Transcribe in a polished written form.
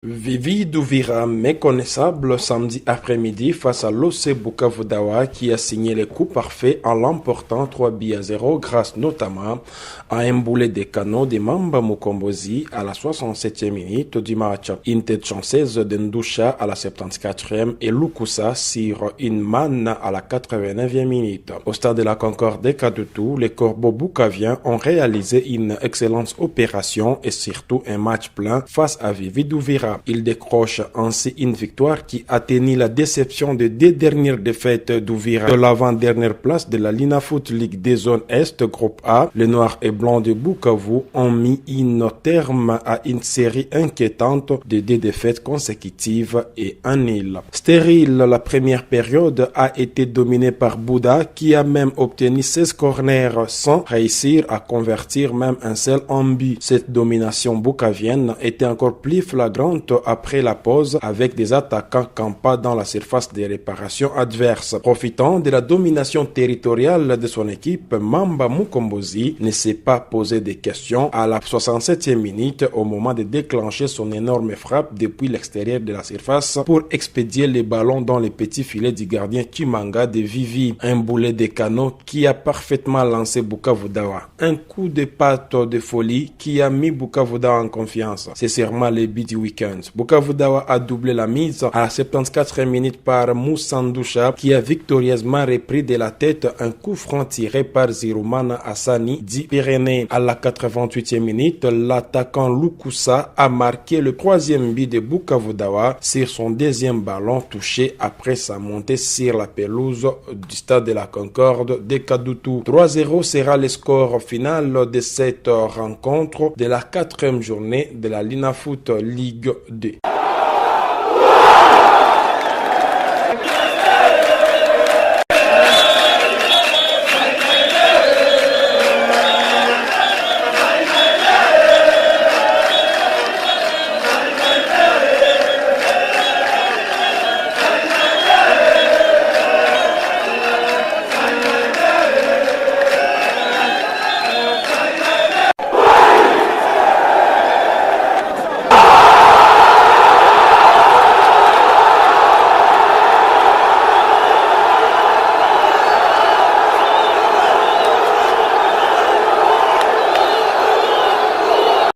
Vivi Douvira, méconnaissable samedi après-midi face à l'OC Bukavu Dawa qui a signé les coups parfaits en l'emportant 3-0 grâce notamment à un boulet de canot de Mamba Mukombozi à la 67e minute du match. Une tête chanceuse de Ndoucha à la 74e et Lukusa sur une manne à la 89e minute. Au stade de la Concorde de Kadutu, les Corbeaux Bukaviens ont réalisé une excellente opération et surtout un match plein face à Vivi Douvira. Il décroche ainsi une victoire qui atteignit la déception des deux dernières défaites d'Ouvira de l'avant-dernière place de la Linafoot League des zones Est, groupe A. Les Noirs et Blancs de Bukavu ont mis un terme à une série inquiétante de deux défaites consécutives et un nul. Stérile, la première période a été dominée par Bouddha qui a même obtenu 16 corners sans réussir à convertir même un seul en but. Cette domination bukavienne était encore plus flagrante après la pause avec des attaquants campant dans la surface de réparation adverse. Profitant de la domination territoriale de son équipe, Mamba Mukombozi ne s'est pas posé de questions à la 67e minute au moment de déclencher son énorme frappe depuis l'extérieur de la surface pour expédier les ballons dans les petits filets du gardien Kimanga de Vivi. Un boulet de canot qui a parfaitement lancé Bukavu Dawa. Un coup de patte de folie qui a mis Bukavu Dawa en confiance. C'est sûrement le but du week-end. Bukavu Dawa a doublé la mise à la 74e minute par Moussa Ndoucha qui a victorieusement repris de la tête un coup franc tiré par Zirumana Hassani dit Pyrénées. À la 88e minute, l'attaquant Lukusa a marqué le troisième but de Bukavu Dawa sur son deuxième ballon touché après sa montée sur la pelouse du stade de la Concorde de Kadutu. 3-0 sera le score final de cette rencontre de la 4e journée de la Linafoot League 2.